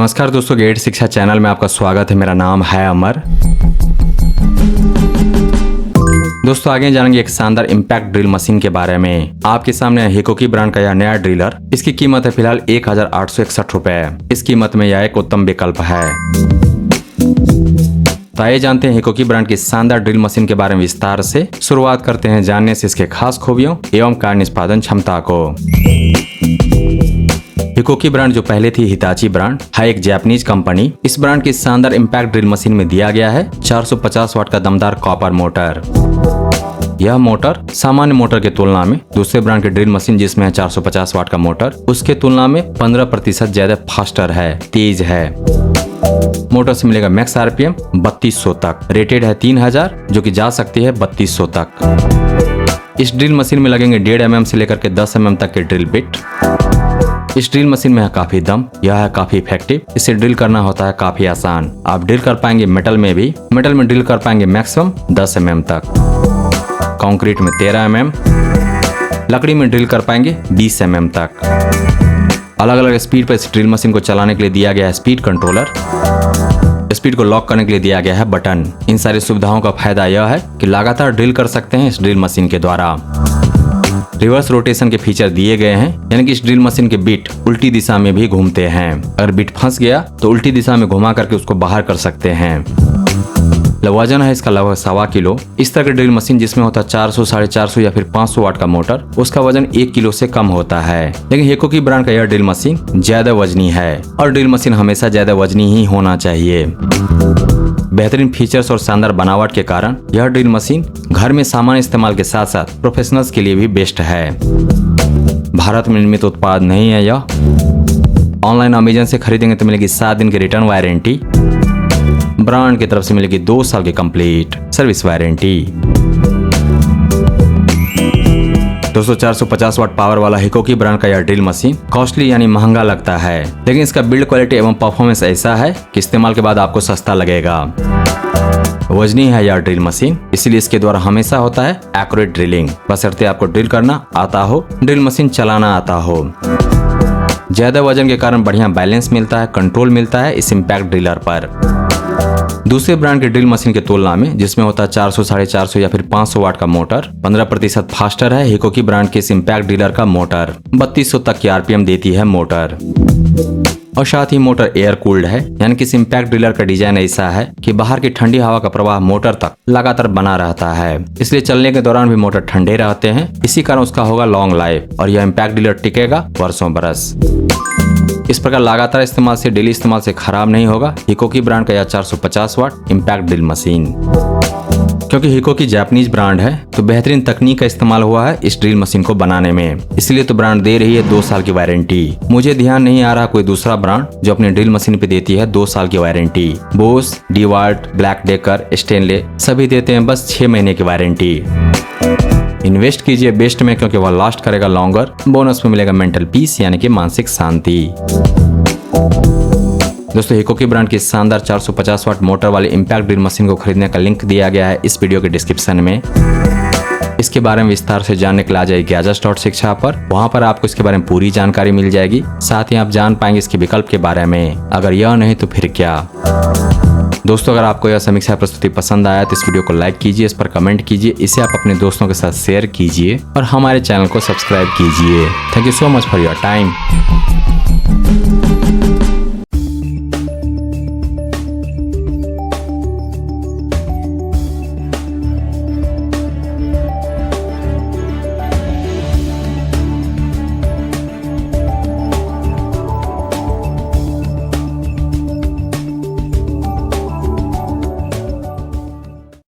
नमस्कार दोस्तों, गेट शिक्षा चैनल में आपका स्वागत है। मेरा नाम है अमर। दोस्तों आगे जानेंगे एक शानदार इम्पैक्ट ड्रिल मशीन के बारे में। आपके सामने है हिकोकी ब्रांड का यह नया ड्रिलर। इसकी कीमत है फिलहाल 1861 रुपए। इस कीमत में यह एक उत्तम विकल्प है। तो आइए जानते हैं हिकोकी ब्रांड की शानदार ड्रिल मशीन के बारे में विस्तार से। शुरुआत करते हैं जानने से इसके खास खूबियों एवं कार्य निष्पादन क्षमता को। हिकोकी ब्रांड जो पहले थी हिताची ब्रांड, है एक जापानीज कंपनी। इस ब्रांड की शानदार इम्पैक्ट ड्रिल मशीन में दिया गया है 450 वाट का दमदार कॉपर मोटर। यह मोटर सामान्य मोटर की तुलना में दूसरे ब्रांड की ड्रिल मशीन जिसमें है 450 वाट का मोटर, उसके तुलना में 15% ज्यादा फास्टर है, तेज है। मोटर से मिलेगा मैक्स आरपीएम 3200 तक। रेटेड है 3000 जो कि जा सकती है 3200 तक। इस ड्रिल मशीन में लगेंगे 1.5 mm से लेकर के 10 mm तक के ड्रिल बिट। इस ड्रिल मशीन में है काफी दम, यह है काफी इफेक्टिव। इसे ड्रिल करना होता है काफी आसान। आप ड्रिल कर पाएंगे मेटल में भी। मेटल में ड्रिल कर पाएंगे मैक्सिमम 10 mm तक, कंक्रीट में 13 mm, लकड़ी में ड्रिल कर पाएंगे 20 mm तक। अलग अलग स्पीड पर इस ड्रिल मशीन को चलाने के लिए दिया गया है स्पीड कंट्रोलर। स्पीड को लॉक करने के लिए दिया गया है बटन। इन सारी सुविधाओं का फायदा यह है कि लगातार ड्रिल कर सकते हैं इस ड्रिल मशीन के द्वारा। रिवर्स रोटेशन के फीचर दिए गए हैं, यानी कि इस ड्रिल मशीन के बिट उल्टी दिशा में भी घूमते हैं। अगर बिट फंस गया तो उल्टी दिशा में घुमा करके उसको बाहर कर सकते हैं। वजन है इसका लगभग 1.25 किलो। इस तरह की ड्रिल मशीन जिसमें होता है 400, 450 या फिर 500 वाट का मोटर, उसका वजन 1 किलो से कम होता है। लेकिन हिकोकी ब्रांड का यह ड्रिल मशीन ज्यादा वजनी है और ड्रिल मशीन हमेशा ज्यादा वजनी ही होना चाहिए। बेहतरीन फीचर्स और शानदार बनावट के कारण यह ड्रिल मशीन घर में सामान्य इस्तेमाल के साथ साथ प्रोफेशनल्स के लिए भी बेस्ट है। भारत में निर्मित उत्पाद नहीं है यह। ऑनलाइन अमेजन से खरीदेंगे तो मिलेगी 7 दिन की रिटर्न वारंटी। ब्रांड की तरफ से मिलेगी 2 साल की कंप्लीट सर्विस वारंटी। दोस्तों 450 वाट पावर वाला हिकोकी ब्रांड का यह ड्रिल मशीन कॉस्टली यानी महंगा लगता है, लेकिन इसका बिल्ड क्वालिटी एवं परफॉर्मेंस ऐसा है कि इस्तेमाल के बाद आपको सस्ता लगेगा। वजनी है यह ड्रिल मशीन, इसीलिए इसके द्वारा हमेशा होता है एक्यूरेट ड्रिलिंग। बशर्ते आपको ड्रिल करना आता हो, ड्रिल मशीन चलाना आता हो। ज्यादा वजन के कारण बढ़िया बैलेंस मिलता है, कंट्रोल मिलता है इस इम्पैक्ट ड्रिलर पर। दूसरे ब्रांड के ड्रिल मशीन की तुलना में जिसमें होता है 400, 450 या फिर 500 वाट का मोटर, 15% फास्टर है हिकोकी ब्रांड के इस इम्पैक्ट ड्रिलर का मोटर। 3200 तक की आरपीएम देती है मोटर और साथ ही मोटर एयर कूल्ड है, यानी कि इस इम्पैक्ट ड्रिलर का डिजाइन ऐसा है कि बाहर की ठंडी हवा का प्रवाह मोटर तक लगातार बना रहता है, इसलिए चलने के दौरान भी मोटर ठंडे रहते हैं। इसी कारण उसका होगा लॉन्ग लाइफ और यह इम्पैक्ट ड्रिलर टिकेगा वर्षों बरस। इस प्रकार लगातार इस्तेमाल से, डेली इस्तेमाल से खराब नहीं होगा हिकोकी ब्रांड का यह 450 वाट इम्पैक्ट ड्रिल मशीन। क्योंकि हिकोकी जापानीज ब्रांड है तो बेहतरीन तकनीक का इस्तेमाल हुआ है इस ड्रिल मशीन को बनाने में, इसलिए तो ब्रांड दे रही है 2 साल की वारंटी। मुझे ध्यान नहीं आ रहा कोई दूसरा ब्रांड जो अपने ड्रिल मशीन पे देती है 2 साल की warranty. Bosch, DeWalt, Black Decker, Stanley सभी देते हैं बस 6 महीने की वारंटी। इन्वेस्ट कीजिए बेस्ट में, क्योंकि वह लास्ट करेगा लॉन्गर। बोनस में मिलेगा मेंटल पीस यानी कि मानसिक शांति। दोस्तों हिकोकी ब्रांड की शानदार 450 वाट मोटर वाली इम्पैक्ट ड्रिल मशीन को खरीदने का लिंक दिया गया है इस वीडियो के डिस्क्रिप्शन में। इसके बारे में विस्तार से जानने के लिए आ जाइए ग्याजस.शिक्षा पर। वहां पर आपको इसके बारे में पूरी जानकारी मिल जाएगी। साथ ही आप जान पाएंगे इसके विकल्प के बारे में। अगर यह नहीं तो फिर क्या। दोस्तों अगर आपको यह समीक्षा प्रस्तुति पसंद आया तो इस वीडियो को लाइक कीजिए, इस पर कमेंट कीजिए, इसे आप अपने दोस्तों के साथ शेयर कीजिए और हमारे चैनल को सब्सक्राइब कीजिए। Thank you so much for your time.